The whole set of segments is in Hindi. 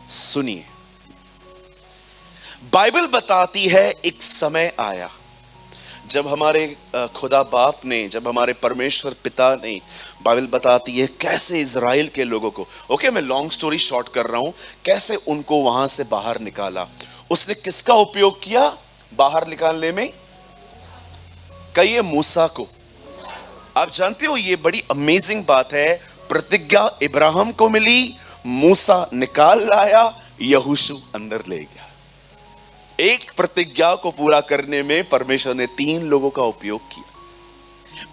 सुनिए, बाइबल बताती है एक समय आया जब हमारे खुदा बाप ने, जब हमारे परमेश्वर पिता ने, बाइबल बताती है कैसे इजराइल के लोगों को, ओके मैं लॉन्ग स्टोरी शॉर्ट कर रहा हूं, कैसे उनको वहां से बाहर निकाला। उसने किसका उपयोग किया बाहर निकालने में? कहिए मूसा को। आप जानते हो ये बड़ी अमेजिंग बात है, प्रतिज्ञा इब्राहिम को मिली, मूसा निकाल लाया, यहोशू अंदर ले गया। एक प्रतिज्ञा को पूरा करने में परमेश्वर ने 3 लोगों का उपयोग किया।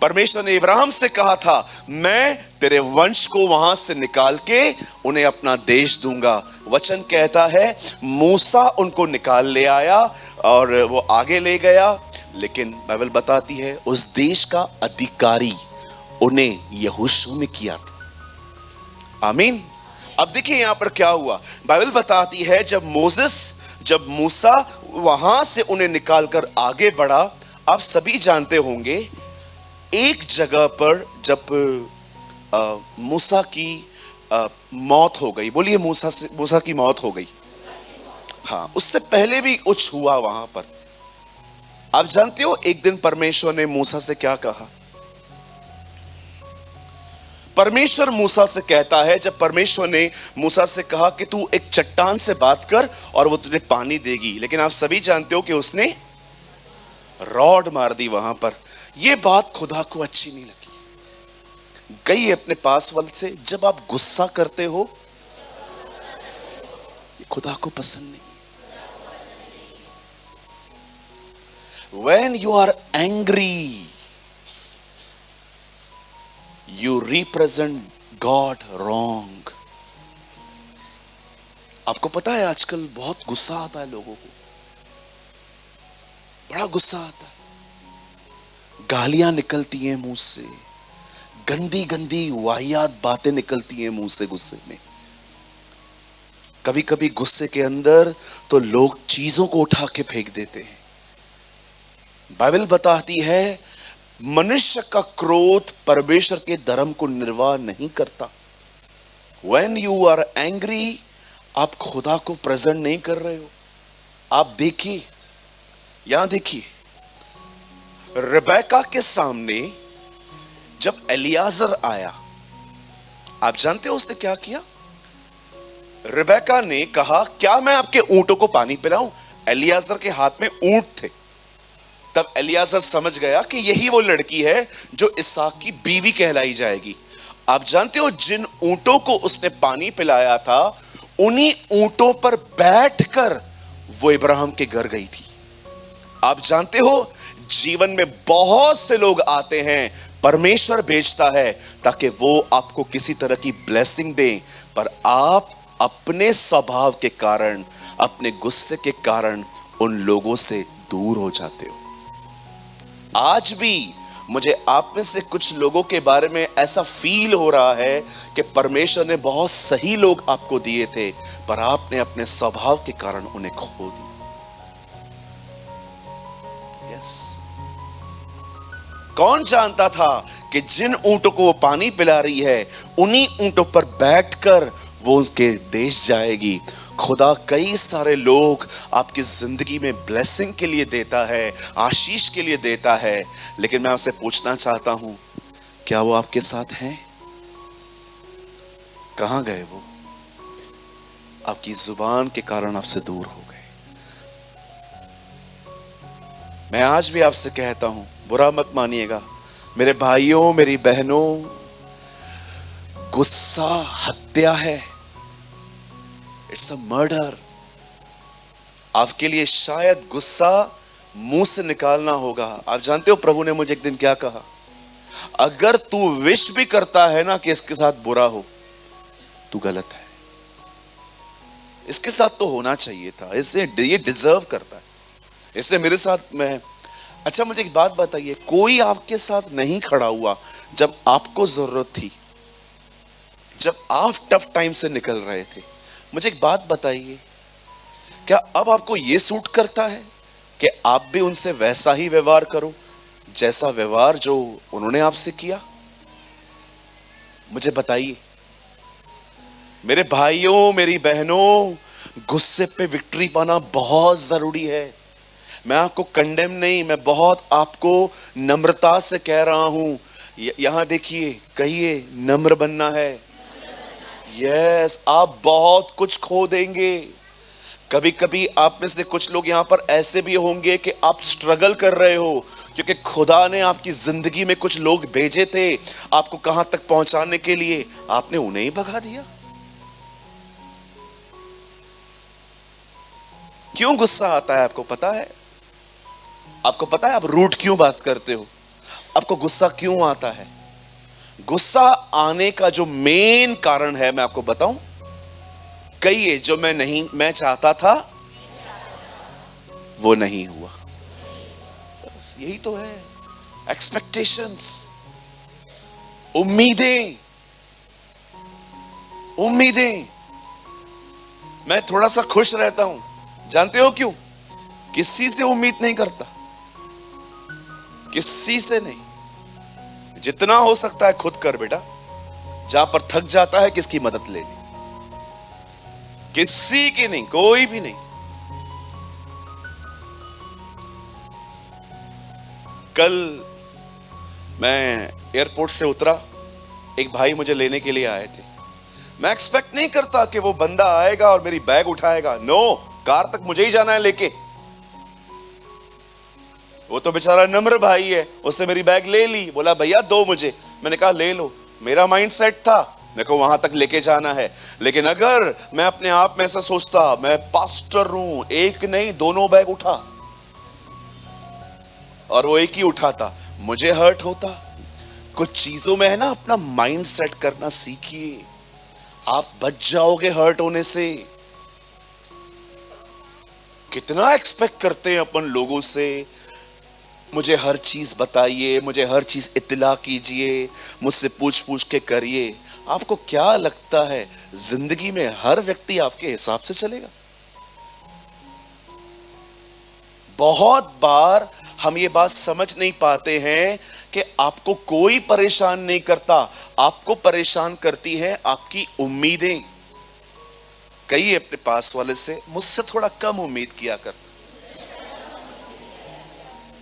परमेश्वर ने इब्राहिम से कहा था, मैं तेरे वंश को वहां से निकाल के उन्हें अपना देश दूंगा। वचन कहता है मूसा उनको निकाल ले आया और वो आगे ले गया, लेकिन बाइबल बताती है उस देश का अधिकारी उन्हें यहोशू ने किया था। आमीन। अब देखिए यहां पर क्या हुआ, बाइबल बताती है जब मूसा वहां से उन्हें निकालकर आगे बढ़ा, आप सभी जानते होंगे एक जगह पर जब मूसा की मौत हो गई, बोलिए मूसा की मौत हो गई। हाँ, उससे पहले भी कुछ हुआ वहां पर। आप जानते हो एक दिन परमेश्वर ने मूसा से क्या कहा? परमेश्वर मूसा से कहता है, जब परमेश्वर ने मूसा से कहा कि तू एक चट्टान से बात कर और वो तुझे पानी देगी, लेकिन आप सभी जानते हो कि उसने रॉड मार दी वहां पर। यह बात खुदा को अच्छी नहीं लगी। गई अपने पास वाले से, जब आप गुस्सा करते हो ये खुदा को पसंद नहीं। When you are angry, you represent God wrong. आपको पता है आजकल बहुत गुस्सा आता है लोगों को, बड़ा गुस्सा आता है, गालियां निकलती हैं मुंह से, गंदी गंदी वाहियात बातें निकलती हैं मुंह से गुस्से में। कभी कभी गुस्से के अंदर तो लोग चीजों को उठा के फेंक देते हैं। बाइबल बताती है मनुष्य का क्रोध परमेश्वर के धर्म को निर्वाह नहीं करता। When you are angry, आप खुदा को प्रेजेंट नहीं कर रहे हो। आप देखिए, यहां देखिए, रिबेका के सामने जब एलियाजर आया, आप जानते हो उसने क्या किया? रिबेका ने कहा, क्या मैं आपके ऊंटों को पानी पिलाऊं? एलियाजर के हाथ में ऊंट थे। तब एलियाजर समझ गया कि यही वो लड़की है जो इसहाक की बीवी कहलाई जाएगी। आप जानते हो जिन ऊंटों को उसने पानी पिलाया था, उन्हीं ऊंटों पर बैठकर वो इब्राहिम के घर गई थी। आप जानते हो जीवन में बहुत से लोग आते हैं, परमेश्वर भेजता है ताकि वो आपको किसी तरह की ब्लेसिंग दे, पर आप अपने स्वभाव के कारण, अपने गुस्से के कारण उन लोगों से दूर हो जाते हो। आज भी मुझे आप में से कुछ लोगों के बारे में ऐसा फील हो रहा है कि परमेश्वर ने बहुत सही लोग आपको दिए थे, पर आपने अपने स्वभाव के कारण उन्हें खो दिया। यस, कौन जानता था कि जिन ऊंटों को वो पानी पिला रही है, उन्हीं ऊंटों पर बैठकर वो उसके देश जाएगी। खुदा कई सारे लोग आपकी जिंदगी में ब्लेसिंग के लिए देता है, आशीष के लिए देता है, लेकिन मैं आपसे पूछना चाहता हूं, क्या वो आपके साथ हैं? कहां गए वो? आपकी जुबान के कारण आपसे दूर हो गए। मैं आज भी आपसे कहता हूं, बुरा मत मानिएगा मेरे भाइयों, मेरी बहनों, गुस्सा हत्या है। It's a murder. आपके लिए शायद गुस्सा मुंह से निकालना होगा। आप जानते हो प्रभु ने मुझे एक दिन क्या कहा? अगर तू विश भी करता है ना कि इसके साथ बुरा हो, तू गलत है। इसके साथ तो होना चाहिए था, इससे ये डिजर्व करता है, इससे मेरे साथ में। अच्छा मुझे एक बात बताइए, कोई आपके साथ नहीं खड़ा हुआ जब आपको जरूरत थी, जब आप टफ टाइम से निकल रहे थे? मुझे एक बात बताइए, क्या अब आपको यह सूट करता है कि आप भी उनसे वैसा ही व्यवहार करो जैसा व्यवहार जो उन्होंने आपसे किया? मुझे बताइए मेरे भाइयों, मेरी बहनों, गुस्से पे विक्ट्री पाना बहुत जरूरी है। मैं आपको कंडेम नहीं, मैं बहुत आपको नम्रता से कह रहा हूं। यहां देखिए, कहिए नम्र बनना है। यस, आप बहुत कुछ खो देंगे। कभी कभी आप में से कुछ लोग यहां पर ऐसे भी होंगे कि आप स्ट्रगल कर रहे हो, क्योंकि खुदा ने आपकी जिंदगी में कुछ लोग भेजे थे आपको कहां तक पहुंचाने के लिए, आपने उन्हें ही भगा दिया। क्यों गुस्सा आता है आपको पता है? आपको पता है आप रूठ क्यों बात करते हो? आपको गुस्सा क्यों आता है? गुस्सा आने का जो मेन कारण है मैं आपको बताऊं, कहिए, जो मैं चाहता था वो नहीं हुआ। बस यही तो है। एक्सपेक्टेशंस, उम्मीदें। मैं थोड़ा सा खुश रहता हूं, जानते हो क्यों? किसी से उम्मीद नहीं करता, किसी से नहीं। जितना हो सकता है खुद कर बेटा। जहां पर थक जाता है किसकी मदद लेनी? किसी की नहीं, कोई भी नहीं। कल मैं एयरपोर्ट से उतरा, एक भाई मुझे लेने के लिए आए थे। मैं एक्सपेक्ट नहीं करता कि वो बंदा आएगा और मेरी बैग उठाएगा। नो, कार तक मुझे ही जाना है लेके। वो तो बेचारा नम्र भाई है, उससे मेरी बैग ले ली, बोला भैया दो मुझे। मैंने कहा ले लो। मेरा माइंड सेट था मेरे को वहां तक लेके जाना है। लेकिन अगर मैं अपने आप में ऐसा सोचता, मैं पास्टर हूं, एक नहीं दोनों बैग उठा, और वो एक ही उठाता, मुझे हर्ट होता। कुछ चीजों में है ना, अपना माइंड सेट करना सीखिए, आप बच जाओगे हर्ट होने से। कितना एक्सपेक्ट करते हैं अपन लोगों से, मुझे हर चीज बताइए, मुझे हर चीज इत्तला कीजिए, मुझसे पूछ पूछ के करिए। आपको क्या लगता है जिंदगी में हर व्यक्ति आपके हिसाब से चलेगा? बहुत बार हम ये बात समझ नहीं पाते हैं कि आपको कोई परेशान नहीं करता, आपको परेशान करती है आपकी उम्मीदें। कहिए अपने पास वाले से, मुझसे थोड़ा कम उम्मीद किया कर।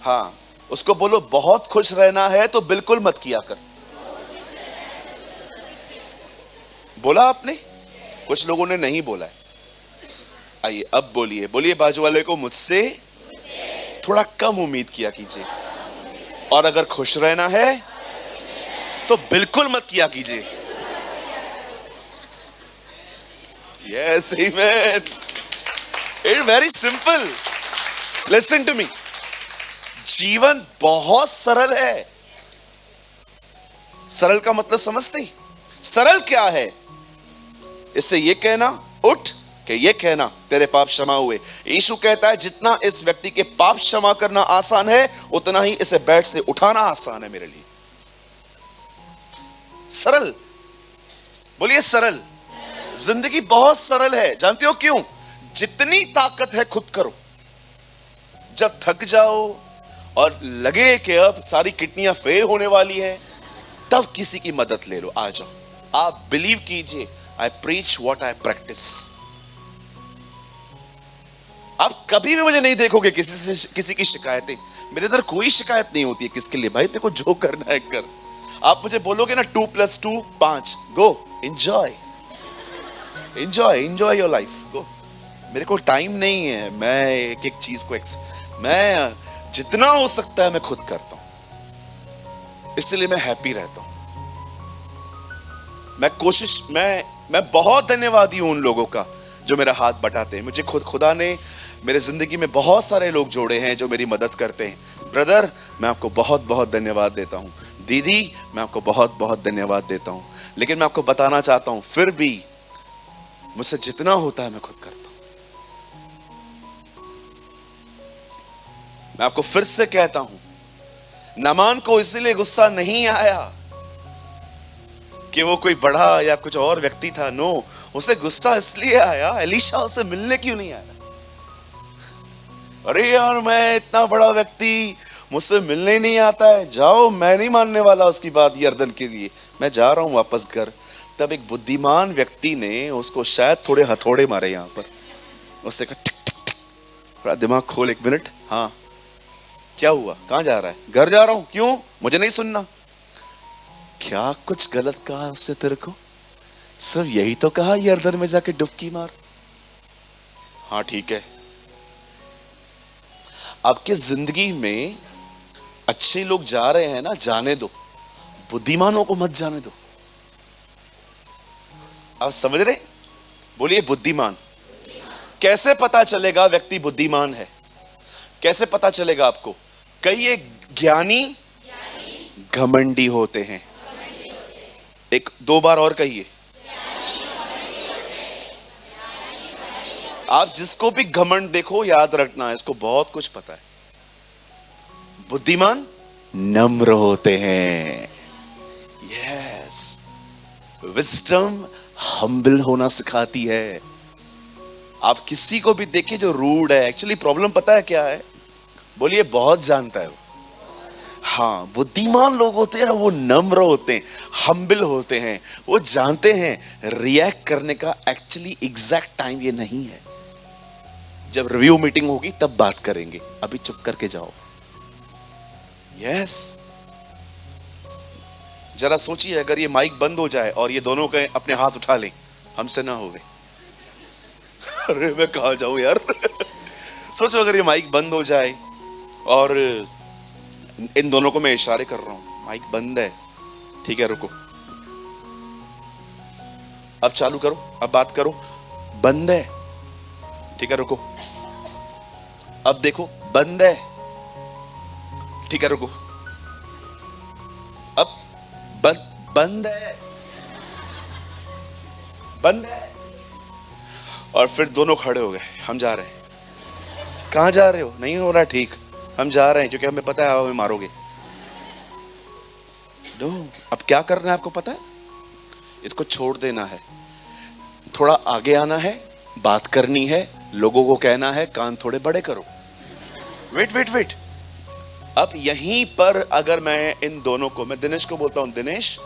हाँ, उसको बोलो बहुत खुश रहना है तो बिल्कुल मत किया कर। बोला आपने? कुछ लोगों ने नहीं बोला है। आइए अब बोलिए, बोलिए बाजू वाले को, मुझसे थोड़ा कम उम्मीद किया कीजिए, और अगर खुश रहना है तो बिल्कुल मत किया कीजिए। Yes, amen. It's very simple. Listen to me, जीवन बहुत सरल है। सरल का मतलब समझते? सरल क्या है? इससे ये कहना उठ कि ये कहना तेरे पाप क्षमा हुए। यीशु कहता है जितना इस व्यक्ति के पाप क्षमा करना आसान है, उतना ही इसे बेड से उठाना आसान है मेरे लिए। सरल, बोलिए सरल। जिंदगी बहुत सरल है। जानते हो क्यों? जितनी ताकत है खुद करो। जब थक जाओ और लगे कि अब सारी किडनियां फेल होने वाली है, तब किसी की मदद ले लो, आ जाओ। आप बिलीव कीजिए, आई प्रीच व्हाट आई प्रैक्टिस। आप कभी भी मुझे नहीं देखोगे किसी की शिकायतें। मेरे इधर कोई शिकायत नहीं होती है। किसके लिए भाई? तेरे को जो करना है कर। आप मुझे बोलोगे ना 2 + 2 5, go enjoy, enjoy your life, go. मेरे को टाइम नहीं है, मैं एक एक चीज को मैं जितना हो सकता है मैं खुद करता हूं, इसलिए मैं हैप्पी रहता हूं। मैं बहुत धन्यवादी हूं उन लोगों का जो मेरा हाथ बटाते हैं। मुझे खुदा ने मेरे जिंदगी में बहुत सारे लोग जोड़े हैं जो मेरी मदद करते हैं। ब्रदर, मैं आपको बहुत बहुत धन्यवाद देता हूं। दीदी, मैं आपको बहुत बहुत धन्यवाद देता हूं। लेकिन मैं आपको बताना चाहता हूं, फिर भी मुझसे जितना होता है मैं खुद करता हूं। मैं आपको फिर से कहता हूं, नामान को इसलिए गुस्सा नहीं आया कि वो कोई बड़ा या कुछ और व्यक्ति था। नो, उसे गुस्सा इसलिए आया, एलीशा उसे मिलने क्यों नहीं आया? अरे यार, मैं इतना बड़ा व्यक्ति, मुझसे मिलने नहीं आता है। जाओ, मैं नहीं मानने वाला उसकी बात यरदन के लिए, मैं जा रहा हूं वापस घर। तब एक बुद्धिमान व्यक्ति ने उसको शायद थोड़े हथौड़े मारे यहां पर। उसने कहा टिक टिक टिक, थोड़ा दिमाग खोल, 1 मिनट, हाँ क्या हुआ, कहां जा रहा है? घर जा रहा हूं। क्यों? मुझे नहीं सुनना। क्या कुछ गलत कहा उससे तेरे को? सिर्फ यही तो कहा यर्दन में जाके डुबकी मार। हाँ ठीक है। आपके जिंदगी में अच्छे लोग जा रहे हैं ना, जाने दो, बुद्धिमानों को मत जाने दो। आप समझ रहे? बोलिए बुद्धिमान। कैसे पता चलेगा व्यक्ति बुद्धिमान है? कैसे पता चलेगा आपको? कई एक ज्ञानी घमंडी होते हैं। एक 2 बार और कहिए। आप जिसको भी घमंड देखो, याद रखना है इसको बहुत कुछ पता है। बुद्धिमान नम्र होते हैं। यस, विजडम हम्बल होना सिखाती है। आप किसी को भी देखें जो रूड है, एक्चुअली प्रॉब्लम पता है क्या है? बोलिए बहुत जानता है वो। हाँ, बुद्धिमान लोग होते हैं ना, वो नम्र होते हैं, हम्बल होते हैं। वो जानते हैं रिएक्ट करने का एक्चुअली एग्जैक्ट टाइम ये नहीं है। जब रिव्यू मीटिंग होगी तब बात करेंगे, अभी चुप करके जाओ। यस, जरा सोचिए अगर ये माइक बंद हो जाए और ये दोनों के अपने हाथ उठा लें, हमसे ना होवे। अरे मैं कहां जाऊं यार। सोचो अगर ये माइक बंद हो जाए और इन दोनों को मैं इशारे कर रहा हूं, माइक बंद है, ठीक है रुको, अब चालू करो, अब बात करो, बंद है, ठीक है रुको, अब देखो बंद है, ठीक है रुको, अब बंद है, बंद है। और फिर दोनों खड़े हो गए, हम जा रहे हैं। कहां जा रहे हो? नहीं हो रहा ठीक, हम जा रहे हैं क्योंकि हमें पता है आप हमें मारोगे। नो, अब क्या करना है आपको पता है? इसको छोड़ देना है, थोड़ा आगे आना है, बात करनी है, लोगों को कहना है कान थोड़े बड़े करो। वेट वेट वेट, अब यहीं पर अगर मैं इन दोनों को, मैं दिनेश को बोलता हूं, दिनेश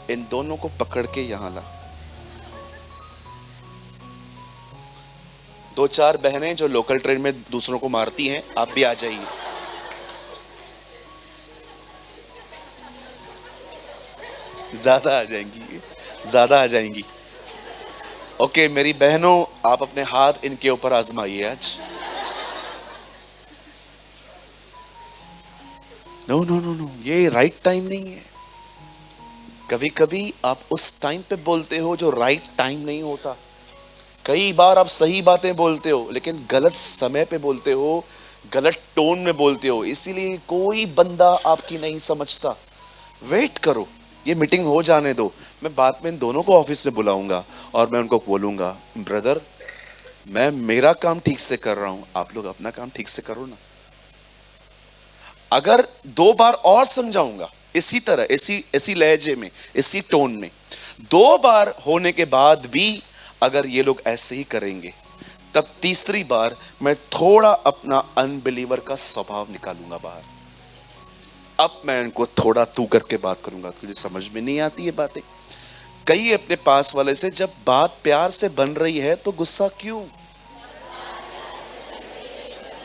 इन दोनों को पकड़ के यहां ला। 2-4 बहनें जो लोकल ट्रेन में दूसरों को मारती हैं, आप भी आ जाइए। ज्यादा आ जाएंगी, ज्यादा आ जाएंगी। ओके मेरी बहनों, आप अपने हाथ इनके ऊपर आजमाइए आज। नो नो नो नो, ये राइट टाइम नहीं है। कभी कभी आप उस टाइम पे बोलते हो जो राइट टाइम नहीं होता। कई बार आप सही बातें बोलते हो लेकिन गलत समय पे बोलते हो, गलत टोन में बोलते हो, इसीलिए कोई बंदा आपकी नहीं समझता। वेट करो, ये मीटिंग हो जाने दो, मैं बाद में इन दोनों को ऑफिस में बुलाऊंगा और मैं उनको बोलूंगा, ब्रदर मैं मेरा काम ठीक से कर रहा हूं, आप लोग अपना काम ठीक से करो ना। अगर 2 बार और समझाऊंगा इसी तरह, इसी लहजे में, इसी टोन में, 2 बार होने के बाद भी अगर ये लोग ऐसे ही करेंगे, तब तीसरी बार मैं थोड़ा अपना अनबिलीवर का स्वभाव निकालूंगा बाहर। अब मैं इनको थोड़ा तू करके बात करूंगा, तुझे समझ में नहीं आती है बातें। कई अपने पास वाले से, जब बात प्यार से बन रही है तो गुस्सा क्यों?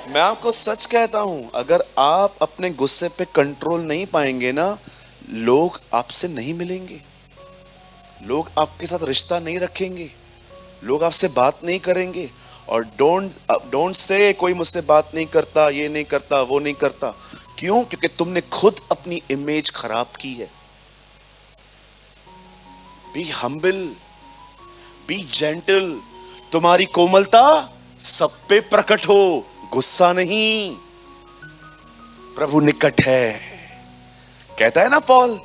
मैं आपको सच कहता हूं, अगर आप अपने गुस्से पे कंट्रोल नहीं पाएंगे ना, लोग आपसे नहीं मिलेंगे, लोग आपके साथ रिश्ता नहीं रखेंगे, लोग आपसे बात नहीं करेंगे। और डोंट से कोई मुझसे बात नहीं करता, ये नहीं करता, वो नहीं करता। क्यों? क्योंकि तुमने खुद अपनी इमेज खराब की है। बी हम्बल, बी जेंटल, तुम्हारी कोमलता सब पे प्रकट हो, गुस्सा नहीं। प्रभु निकट है, कहता है ना पॉल,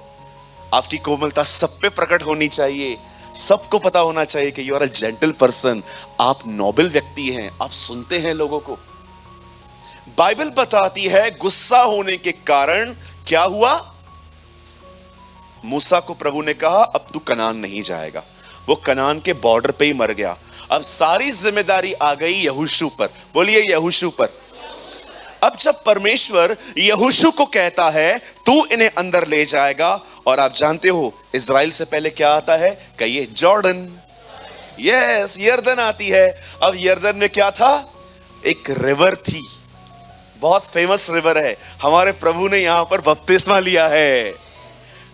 आपकी कोमलता सब पे प्रकट होनी चाहिए, सबको पता होना चाहिए कि you are a gentle person, आप नोबल व्यक्ति हैं, आप सुनते हैं लोगों को। बाइबल बताती है गुस्सा होने के कारण क्या हुआ। मूसा को प्रभु ने कहा अब तू कनान नहीं जाएगा, वो कनान के बॉर्डर पे ही मर गया। अब सारी जिम्मेदारी आ गई यहोशू पर, बोलिए यहोशू पर। अब जब परमेश्वर यहोशू को कहता है तू इन्हें अंदर ले जाएगा, और आप जानते हो इज़राइल से पहले क्या आता है, कहिए जॉर्डन। यस, यर्दन आती है। अब यर्दन में क्या था? एक रिवर थी, बहुत फेमस रिवर है। हमारे प्रभु ने यहां पर बपतिस्मा लिया है,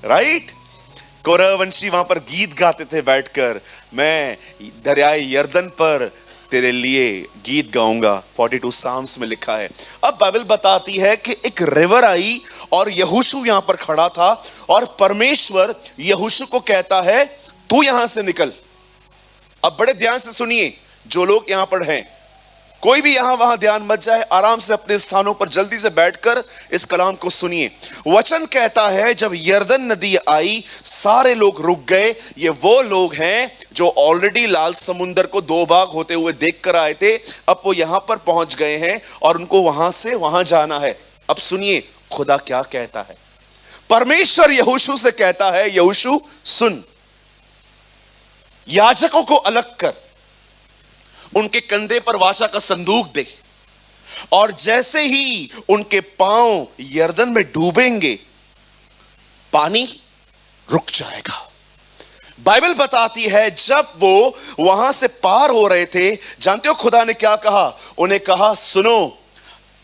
राइट। कोरहवंशी वहां पर गीत गाते थे बैठकर, मैं दरियाए यर्दन पर तेरे लिए गीत गाऊंगा। 42 साम्स में लिखा है। अब बाइबल बताती है कि एक रिवर आई और यहोशू यहां पर खड़ा था और परमेश्वर यहोशू को कहता है तू यहां से निकल। अब बड़े ध्यान से सुनिए, जो लोग यहां पर हैं, कोई भी यहां वहां ध्यान मत जाए, आराम से अपने स्थानों पर जल्दी से बैठकर इस कलाम को सुनिए। वचन कहता है जब यर्दन नदी आई सारे लोग रुक गए। ये वो लोग हैं जो ऑलरेडी लाल समुंदर को दो भाग होते हुए देख कर आए थे, अब वो यहां पर पहुंच गए हैं और उनको वहां से वहां जाना है। अब सुनिए खुदा क्या कहता है। परमेश्वर यहोशू से कहता है, यहोशू सुन, याजकों को अलग कर, उनके कंधे पर वाचा का संदूक दे, और जैसे ही उनके पांव यर्दन में डूबेंगे पानी रुक जाएगा। बाइबल बताती है जब वो वहां से पार हो रहे थे, जानते हो खुदा ने क्या कहा? उन्हें कहा सुनो,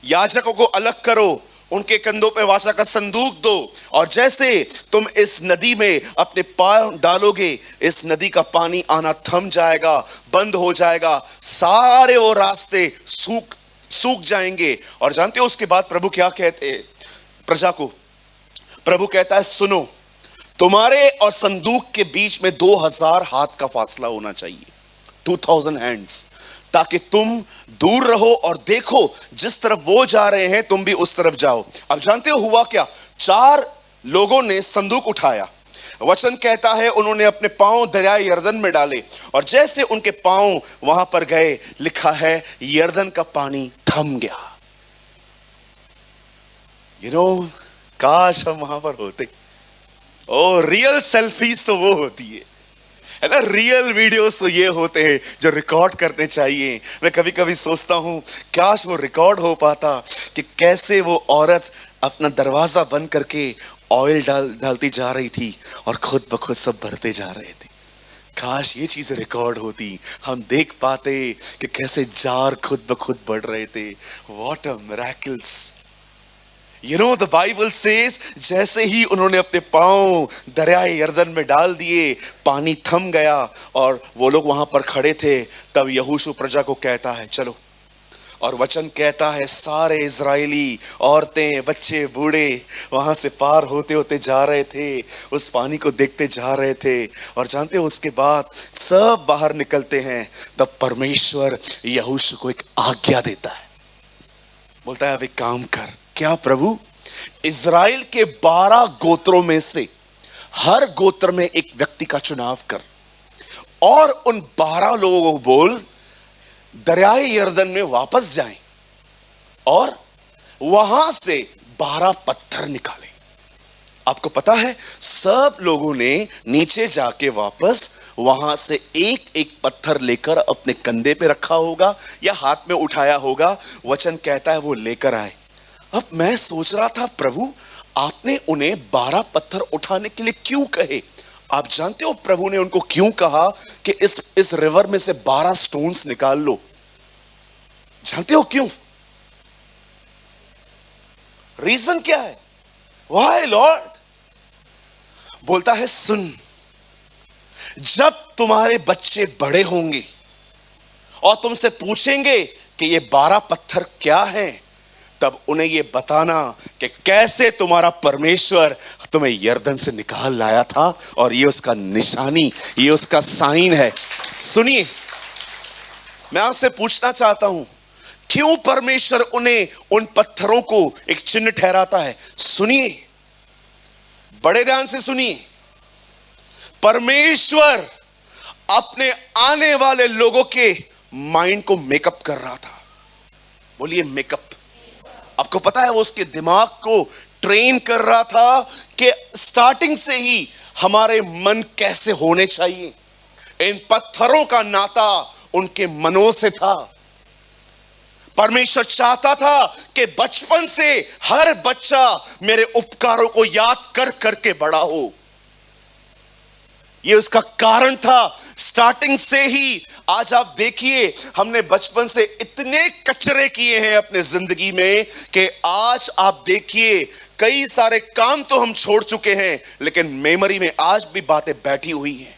याजकों को अलग करो, उनके कंधों पे वाचा का संदूक दो, और जैसे तुम इस नदी में अपने पांव डालोगे इस नदी का पानी आना थम जाएगा, बंद हो जाएगा, सारे वो रास्ते सूख जाएंगे। और जानते हो उसके बाद प्रभु क्या कहते हैं प्रजा को? प्रभु कहता है सुनो, तुम्हारे और संदूक के बीच में 2000 हाथ का फासला होना चाहिए, 2000 हैंड्स, ताकि तुम दूर रहो और देखो जिस तरफ वो जा रहे हैं तुम भी उस तरफ जाओ। अब जानते हो हुआ क्या? 4 लोगों ने संदूक उठाया। वचन कहता है उन्होंने अपने पांव दरियाए यर्दन में डाले, और जैसे उनके पांव वहां पर गए, लिखा है यर्दन का पानी थम गया। काश हम वहां पर होते। ओ, रियल सेल्फीज तो वो होती है ना, रियल वीडियोस तो ये होते हैं जो रिकॉर्ड करने चाहिए। मैं कभी कभी सोचता हूं काश वो रिकॉर्ड हो पाता कि कैसे वो औरत अपना दरवाजा बंद करके ऑयल डालती जा रही थी और खुद ब खुद सब भरते जा रहे थे। काश ये चीजें रिकॉर्ड होती, हम देख पाते कि कैसे जार खुद ब खुद बढ़ रहे थे। What a miracles. The Bible says जैसे ही उन्होंने अपने पांव दरियाए यर्दन में डाल दिए, पानी थम गया और वो लोग वहां पर खड़े थे। तब यहोशू प्रजा को कहता है चलो, और वचन कहता है सारे इजरायली, औरतें, बच्चे, बूढ़े वहां से पार होते होते जा रहे थे, उस पानी को देखते जा रहे थे। और जानते हो उसके बाद सब बाहर निकलते हैं, तब परमेश्वर यहोशू को एक आज्ञा देता है, बोलता है अब एक काम कर। क्या प्रभु? इजराइल के 12 गोत्रों में से हर गोत्र में एक व्यक्ति का चुनाव कर, और उन 12 लोगों को बोल दरियाए यर्दन में वापस जाएं और वहां से 12 पत्थर निकालें। आपको पता है सब लोगों ने नीचे जाके वापस वहां से एक एक पत्थर लेकर अपने कंधे पे रखा होगा या हाथ में उठाया होगा। वचन कहता है वो लेकर आए। अब मैं सोच रहा था प्रभु आपने उन्हें 12 पत्थर उठाने के लिए क्यों कहे? आप जानते हो प्रभु ने उनको क्यों कहा कि इस रिवर में से 12 स्टोन्स निकाल लो? जानते हो क्यों? रीजन क्या है? Why Lord? बोलता है सुन, जब तुम्हारे बच्चे बड़े होंगे और तुमसे पूछेंगे कि ये 12 पत्थर क्या हैं, तब उन्हें ये बताना कि कैसे तुम्हारा परमेश्वर तुम्हें यर्दन से निकाल लाया था, और ये उसका निशानी, ये उसका साइन है। सुनिए, मैं आपसे पूछना चाहता हूं क्यों परमेश्वर उन्हें उन पत्थरों को एक चिन्ह ठहराता है? सुनिए, बड़े ध्यान से सुनिए। परमेश्वर अपने आने वाले लोगों के माइंड को मेकअप कर रहा था। बोलिए मेकअप। आपको पता है वो उसके दिमाग को ट्रेन कर रहा था कि स्टार्टिंग से ही हमारे मन कैसे होने चाहिए। इन पत्थरों का नाता उनके मनों से था। परमेश्वर चाहता था कि बचपन से हर बच्चा मेरे उपकारों को याद कर करके बड़ा हो। ये उसका कारण था स्टार्टिंग से ही। आज आप देखिए, हमने बचपन से इतने कचरे किए हैं अपने जिंदगी में कि आज आप देखिए कई सारे काम तो हम छोड़ चुके हैं, लेकिन मेमोरी में आज भी बातें बैठी हुई हैं।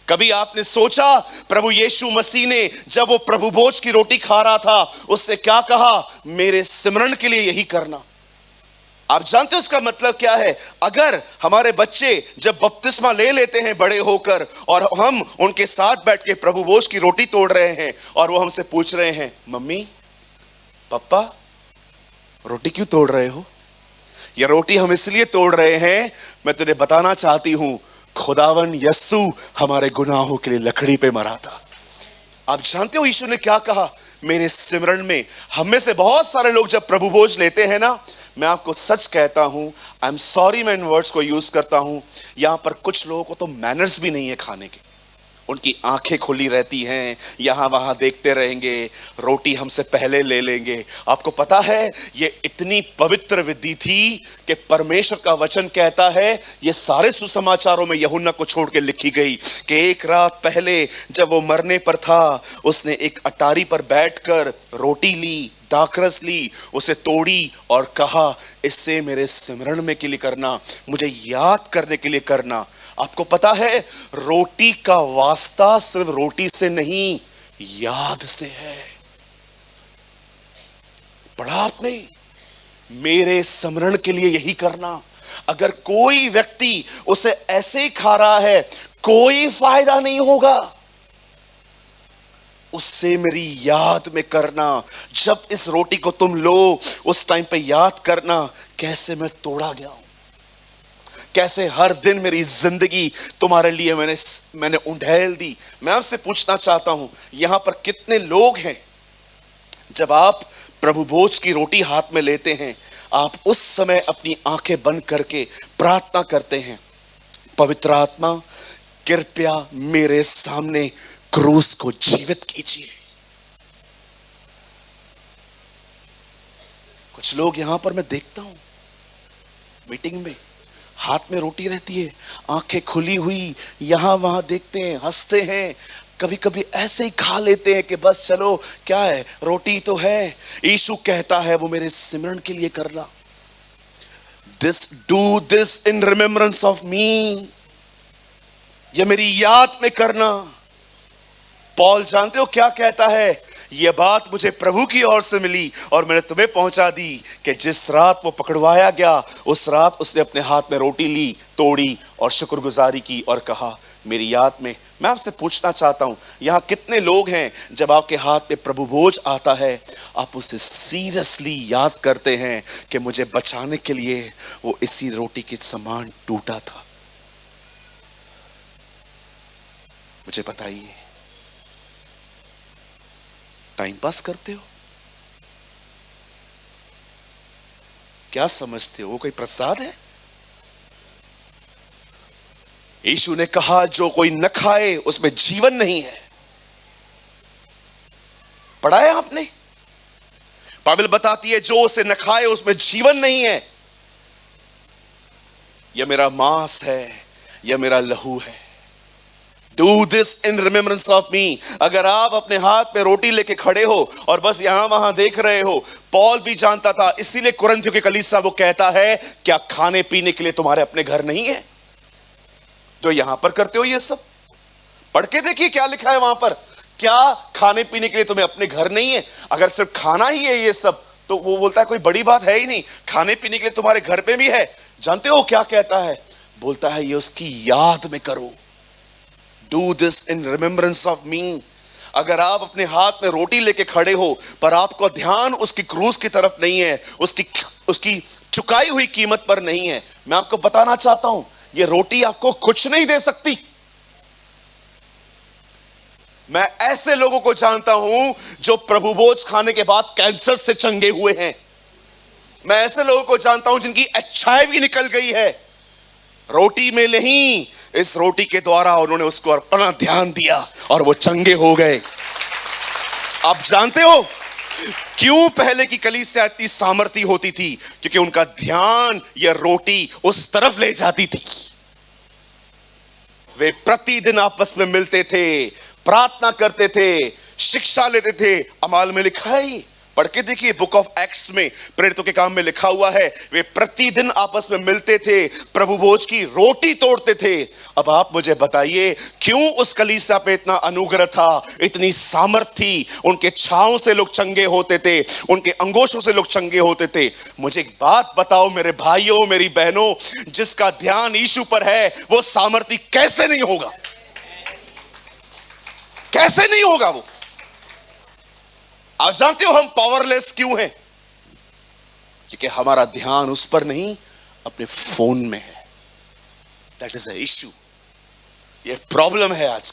कभी आपने सोचा प्रभु यीशु मसीह ने जब वो प्रभु भोज की रोटी खा रहा था, उसने क्या कहा? मेरे सिमरन के लिए यही करना। आप जानते हो उसका मतलब क्या है? अगर हमारे बच्चे जब बपतिस्मा ले लेते हैं बड़े होकर, और हम उनके साथ बैठ के प्रभु भोज की रोटी तोड़ रहे हैं, और वो हमसे पूछ रहे हैं, मम्मी पापा रोटी क्यों तोड़ रहे हो? ये रोटी हम इसलिए तोड़ रहे हैं, मैं तुझे बताना चाहती हूं, खुदावन यस्सु हमारे गुनाहों के लिए लकड़ी पे मरा था। आप जानते हो यीशु ने क्या कहा? मेरे सिमरन में। हम में से बहुत सारे लोग जब प्रभु भोज लेते हैं ना, मैं आपको सच कहता हूं, आई एम सॉरी मैं इन वर्ड्स को यूज करता हूं, यहां पर कुछ लोगों को तो मैनर्स भी नहीं है खाने के। उनकी आंखें खुली रहती हैं, यहां वहां देखते रहेंगे, रोटी हमसे पहले ले लेंगे। आपको पता है ये इतनी पवित्र विधि थी कि परमेश्वर का वचन कहता है, ये सारे सुसमाचारों में यूहन्ना को छोड़ के लिखी गई कि एक रात पहले जब वो मरने पर था, उसने एक अटारी पर बैठकर रोटी ली, दाखरस ली, उसे तोड़ी और कहा, इससे मेरे सिमरन में के लिए करना, मुझे याद करने के लिए करना। आपको पता है रोटी का वास्ता सिर्फ रोटी से नहीं, याद से है। पढ़ा आपने? मेरे सिमरन के लिए यही करना। अगर कोई व्यक्ति उसे ऐसे ही खा रहा है, कोई फायदा नहीं होगा, उससे मेरी याद में करना। जब इस रोटी को तुम लो, उस टाइम पे याद करना, कैसे मैं तोड़ा गया हूं, कैसे हर दिन मेरी जिंदगी तुम्हारे लिए मैंने उंडेल दी। मैं आपसे पूछना चाहता हूं, यहां पर कितने लोग हैं, जब आप प्रभु भोज की रोटी हाथ में लेते हैं, आप उस समय अपनी आंखें बंद करके प्रार्थना करते हैं, पवित्र आत्मा कृपया मेरे सामने क्रूस को जीवित कीजिए। कुछ लोग यहां पर मैं देखता हूं मीटिंग में, हाथ में रोटी रहती है, आंखें खुली हुई, यहां वहां देखते हैं, हंसते हैं, कभी कभी ऐसे ही खा लेते हैं कि बस चलो क्या है, रोटी तो है। यीशु कहता है वो मेरे सिमरन के लिए करना। Do this in remembrance of me, ये मेरी याद में करना। पॉल जानते हो क्या कहता है? यह बात मुझे प्रभु की ओर से मिली और मैंने तुम्हें पहुंचा दी कि जिस रात वो पकड़वाया गया, उस रात उसने अपने हाथ में रोटी ली, तोड़ी और शुक्रगुजारी की और कहा, मेरी याद में। मैं आपसे पूछना चाहता हूं, यहां कितने लोग हैं जब आपके हाथ में प्रभु भोज आता है, आप उसे सीरियसली याद करते हैं कि मुझे बचाने के लिए वो इसी रोटी के समान टूटा था? मुझे बताइए, टाइम पास करते हो? क्या समझते हो वो कोई प्रसाद है? यीशु ने कहा जो कोई न खाए उसमें जीवन नहीं है। पढ़ा है आपने? बाइबल बताती है जो उसे न खाए उसमें जीवन नहीं है। यह मेरा मांस है, यह मेरा लहू है। Do this in remembrance of me। अगर आप अपने हाथ में रोटी लेके खड़े हो और बस यहां वहां देख रहे हो, पॉल भी जानता था, इसीलिए कुरिन्थियों के कलीसिया वो कहता है, क्या खाने पीने के लिए तुम्हारे अपने घर नहीं है जो यहां पर करते हो? ये सब पढ़ के देखिए क्या लिखा है वहां पर। क्या खाने पीने के लिए तुम्हें अपने घर नहीं है? अगर सिर्फ खाना ही है ये सब, तो वो बोलता है कोई बड़ी बात है ही नहीं, खाने पीने के लिए तुम्हारे घर पे भी है। जानते हो क्या कहता है? बोलता है ये उसकी याद में करो। Do this in remembrance of me। अगर आप अपने हाथ में रोटी लेके खड़े हो पर आपको ध्यान उसकी क्रूस की तरफ नहीं है, उसकी चुकाई हुई कीमत पर नहीं है, मैं आपको बताना चाहता हूं, ये रोटी आपको कुछ नहीं दे सकती। मैं ऐसे लोगों को जानता हूं जो प्रभु भोज खाने के बाद कैंसर से चंगे हुए हैं। मैं ऐसे लोगों को जानता हूं जिनकी इच्छाएं भी निकल गई है। रोटी में नहीं, इस रोटी के द्वारा उन्होंने उसको अपना ध्यान दिया और वो चंगे हो गए। आप जानते हो क्यों पहले की कलीसिया इतनी सामर्थी होती थी? क्योंकि उनका ध्यान यह रोटी उस तरफ ले जाती थी। वे प्रतिदिन आपस में मिलते थे, प्रार्थना करते थे, शिक्षा लेते थे। अमाल में लिखा है, ये पढ़ के देखिए, बुक ऑफ एक्ट्स में, प्रेरितों के काम में लिखा हुआ है, वे प्रतिदिन आपस में मिलते थे, प्रभु भोज की रोटी तोड़ते थे। अब आप मुझे बताइए, क्यों उस कलीसिया पे इतना अनुग्रह था, इतनी सामर्थ थी? उनके छांव से लोग चंगे होते थे, उनके अंगोशों से लोग चंगे होते थे। मुझे एक बात बताओ मेरे भाइयों, मेरी बहनों, जिसका ध्यान यीशु पर है, वो सामर्थी कैसे नहीं होगा? कैसे नहीं होगा वो? आप जानते हो हम पावरलेस क्यों हैं? क्योंकि हमारा ध्यान उस पर नहीं, अपने फोन में है। That is a issue. ये प्रॉब्लम है आज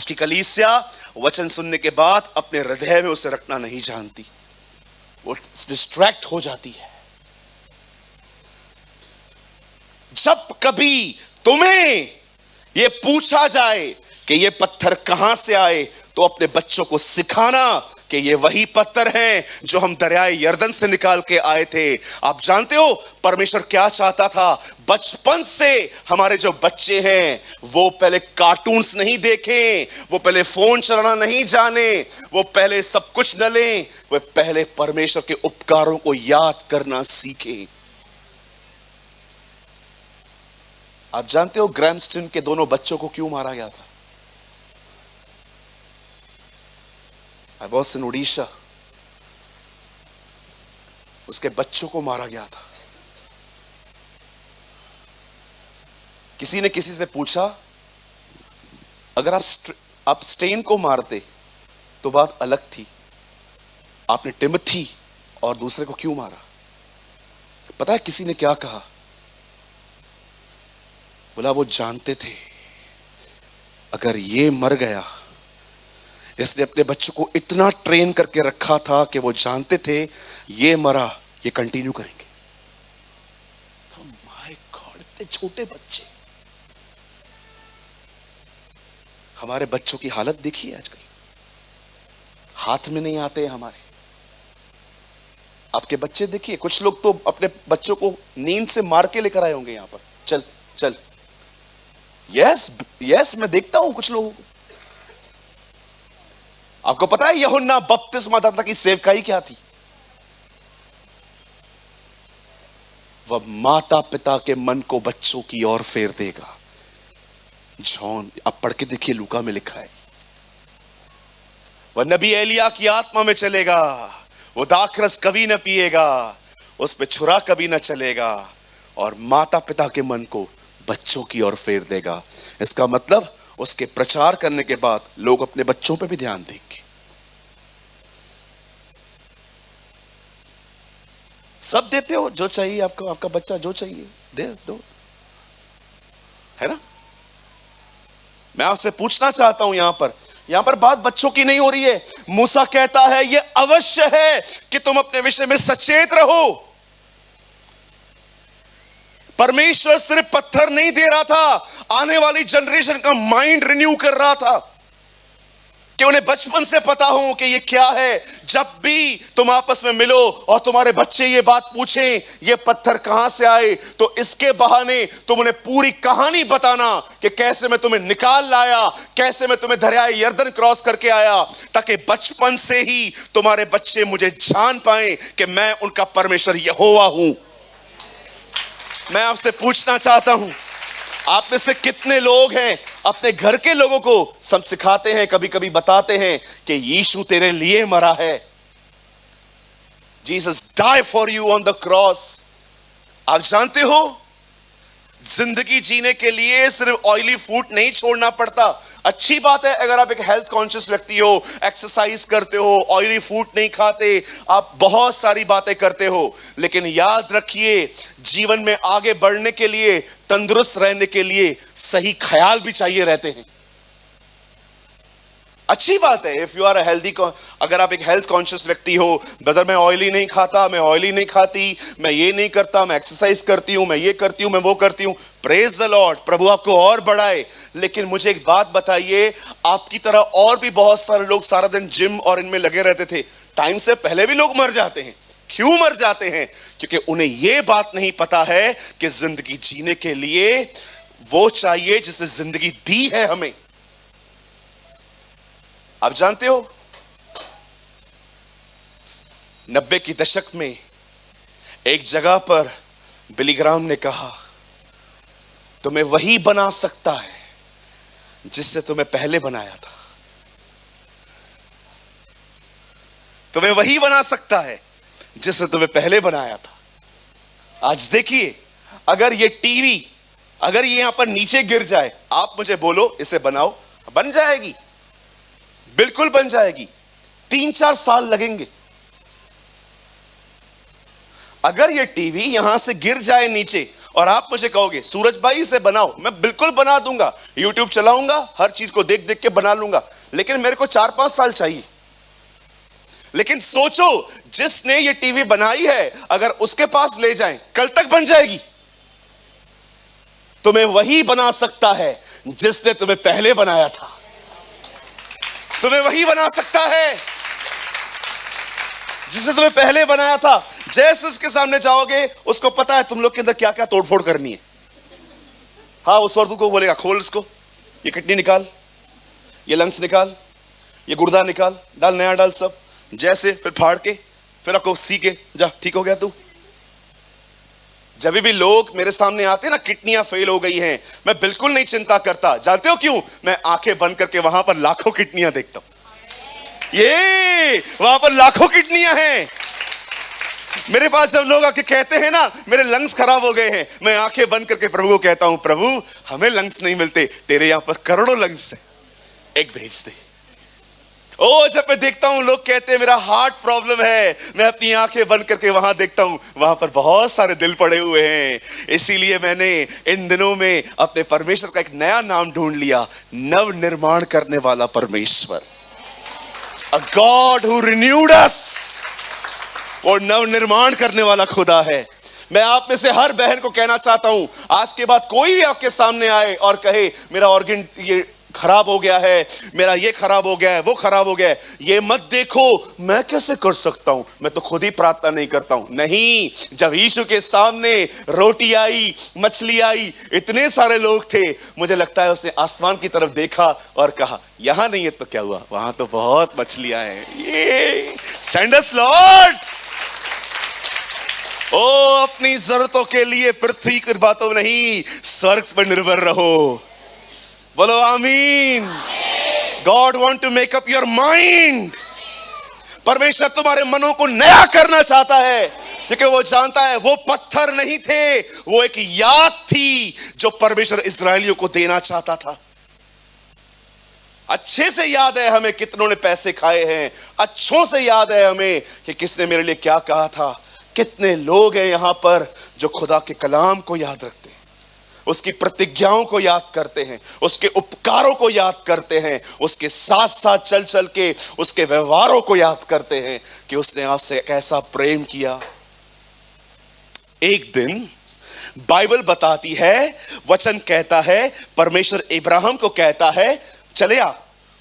की कलीसिया वचन सुनने के बाद अपने हृदय में उसे रखना नहीं जानती, वो डिस्ट्रैक्ट हो जाती है। जब कभी तुम्हें यह पूछा जाए कि ये पत्थर कहां से आए, तो अपने बच्चों को सिखाना कि ये वही पत्थर हैं जो हम दरियाए यर्दन से निकाल के आए थे। आप जानते हो परमेश्वर क्या चाहता था? बचपन से हमारे जो बच्चे हैं वो पहले कार्टून्स नहीं देखें, वो पहले फोन चलाना नहीं जाने, वो पहले सब कुछ न लें, वो पहले परमेश्वर के उपकारों को याद करना सीखें। आप जानते हो ग्रैमस्टन के दोनों बच्चों को क्यों मारा गया था? I was in उड़ीसा, उसके बच्चों को मारा गया था। किसी ने किसी से पूछा, अगर आप स्टेन को मारते तो बात अलग थी, आपने टिमोथी और दूसरे को क्यों मारा? पता है किसी ने क्या कहा? बोला वो जानते थे अगर ये मर गया, इसने अपने बच्चों को इतना ट्रेन करके रखा था कि वो जानते थे ये मरा, ये कंटिन्यू करेंगे। माय गॉड, इतने छोटे बच्चे। हमारे बच्चों की हालत देखिए आजकल, हाथ में नहीं आते हमारे। आपके बच्चे देखिए, कुछ लोग तो अपने बच्चों को नींद से मार के लेकर आए होंगे यहां पर, चल चल। यस मैं देखता हूं कुछ लोगों को। आपको पता है यूहन्ना बपतिस्मा दाता की सेवकाई क्या थी? वह माता पिता के मन को बच्चों की ओर फेर देगा। जॉन, आप पढ़ के देखिए, लूका में लिखा है। वह नबी एलिया की आत्मा में चलेगा, वो दाखरस कभी न पिएगा, उस पे छुरा कभी न चलेगा, और माता पिता के मन को बच्चों की ओर फेर देगा। इसका मतलब उसके प्रचार करने के बाद लोग अपने बच्चों पे भी ध्यान देंगे। सब देते हो जो चाहिए आपको, आपका बच्चा जो चाहिए दे दो, है ना? मैं आपसे पूछना चाहता हूं, यहां पर बात बच्चों की नहीं हो रही है। मूसा कहता है यह अवश्य है कि तुम अपने विषय में सचेत रहो। परमेश्वर सिर्फ पत्थर नहीं दे रहा था, आने वाली जनरेशन का माइंड रिन्यू कर रहा था कि उन्हें बचपन से पता हो कि ये क्या है। जब भी तुम आपस में मिलो और तुम्हारे बच्चे ये बात पूछें ये पत्थर कहां से आए, तो इसके बहाने तुम उन्हें पूरी कहानी बताना कि कैसे मैं तुम्हें निकाल लाया, कैसे मैं तुम्हें दरियाए यर्दन क्रॉस करके आया, ताकि बचपन से ही तुम्हारे बच्चे मुझे जान पाएं कि मैं उनका परमेश्वर यहोवा हूं। मैं आपसे पूछना चाहता हूं, आप में से कितने लोग हैं अपने घर के लोगों को सब सिखाते हैं, कभी कभी बताते हैं कि यीशु तेरे लिए मरा है, Jesus die for you on the cross. आप जानते हो जिंदगी जीने के लिए सिर्फ ऑयली फूड नहीं छोड़ना पड़ता। अच्छी बात है अगर आप एक हेल्थ कॉन्शियस व्यक्ति हो, एक्सरसाइज करते हो, ऑयली फूड नहीं खाते, आप बहुत सारी बातें करते हो, लेकिन याद रखिए जीवन में आगे बढ़ने के लिए, तंदुरुस्त रहने के लिए सही ख्याल भी चाहिए रहते हैं। अच्छी बात है if you are a healthy, अगर आप एक हेल्थ कॉन्शियस व्यक्ति हो, ब्रदर मैं ऑयली नहीं खाता, मैं ऑयली नहीं खाती, मैं ये नहीं करता, मैं एक्सरसाइज करती हूं, मैं ये करती हूं, मैं वो करती हूं, प्रेज द लॉर्ड, प्रभु आपको और बढ़ाए। लेकिन मुझे एक बात बताइए, आपकी तरह और भी बहुत सारे लोग सारा दिन जिम और इनमें लगे रहते थे, टाइम से पहले भी लोग मर जाते हैं। क्यों मर जाते हैं? क्योंकि उन्हें यह बात नहीं पता है कि जिंदगी जीने के लिए वो चाहिए जिसे जिंदगी दी है हमें। आप जानते हो 90 की दशक में एक जगह पर बिली ग्राहम ने कहा, तुम्हें वही बना सकता है जिससे तुम्हें पहले बनाया था। तुम्हें वही बना सकता है जिससे तुम्हें पहले बनाया था। आज देखिए, अगर ये टीवी अगर ये यहां पर नीचे गिर जाए, आप मुझे बोलो इसे बनाओ, बन जाएगी, बिल्कुल बन जाएगी। 3-4 साल लगेंगे। अगर ये टीवी यहां से गिर जाए नीचे और आप मुझे कहोगे सूरज भाई इसे बनाओ, मैं बिल्कुल बना दूंगा, यूट्यूब चलाऊंगा, हर चीज को देख देख के बना लूंगा, लेकिन मेरे को 4-5 साल चाहिए। लेकिन सोचो, जिसने ये टीवी बनाई है अगर उसके पास ले जाएं, कल तक बन जाएगी। तुम्हें वही बना सकता है जिसने तुम्हें पहले बनाया था। तुम्हें वही बना सकता है जिसने तुम्हें पहले बनाया था। जैसे उसके सामने जाओगे, उसको पता है तुम लोग के अंदर क्या क्या तोड़फोड़ करनी है। हाँ, वो स्वर्ग को बोलेगा खोल इसको, ये किडनी निकाल, ये लंग्स निकाल, ये गुर्दा निकाल, डाल नया डाल, सब जैसे, फिर फाड़ के, फिर आपको सी के जा, ठीक हो गया तू। जब भी लोग मेरे सामने आते हैं ना, किडनियां फेल हो गई हैं, मैं बिल्कुल नहीं चिंता करता। जानते हो क्यों? मैं आंखें बंद करके वहां पर लाखों किडनियां देखता हूं। ये वहां पर लाखों किडनियां हैं। मेरे पास जब लोग आके कहते हैं ना मेरे लंग्स खराब हो गए हैं, मैं आंखें बंद करके प्रभु को कहता हूं, प्रभु हमें लंग्स नहीं मिलते, तेरे यहां पर करोड़ों लंग्स हैं, एक भेज दे। ओ, जब मैं देखता हूं लोग कहते हैं मेरा हार्ट प्रॉब्लम है, मैं अपनी आंखें बंद करके वहां देखता हूं, वहां पर बहुत सारे दिल पड़े हुए हैं। इसीलिए मैंने इन दिनों में अपने परमेश्वर का एक नया नाम ढूंढ लिया, नव निर्माण करने वाला परमेश्वर। A God who renewed us। वो नव निर्माण करने वाला खुदा है। मैं आप में से हर बहन को कहना चाहता हूं, आज के बाद कोई भी आपके सामने आए और कहे मेरा ऑर्गन ये खराब हो गया है, मेरा ये खराब हो गया है, वो खराब हो गया है, ये मत देखो मैं कैसे कर सकता हूं, मैं तो खुद ही प्रार्थना नहीं करता हूं। नहीं, जब यीशु के सामने रोटी आई, मछली आई, इतने सारे लोग थे, मुझे लगता है उसने आसमान की तरफ देखा और कहा यहां नहीं है तो क्या हुआ, वहां तो बहुत मछलियां हैं। ये सेंड अस लॉर्ड। ओ, अपनी जरूरतों के लिए पृथ्वी की बातों नहीं, स्वर्ग पर निर्भर रहो। बोलो आमीन। God want to make up your mind. परमेश्वर तुम्हारे मनों को नया करना चाहता है, क्योंकि वो जानता है वो पत्थर नहीं थे, वो एक याद थी जो परमेश्वर इस्राएलियों को देना चाहता था। अच्छे से याद है हमें कितनों ने पैसे खाए हैं, अच्छों से याद है हमें कि किसने मेरे लिए क्या कहा था। कितने लोग हैं यहां पर जो खुदा के कलाम को याद रखते हैं, उसकी प्रतिज्ञाओं को याद करते हैं, उसके उपकारों को याद करते हैं, उसके साथ साथ चल चल के उसके व्यवहारों को याद करते हैं कि उसने आपसे कैसा प्रेम किया। एक दिन बाइबल बताती है, वचन कहता है, परमेश्वर इब्राहिम को कहता है चले आ,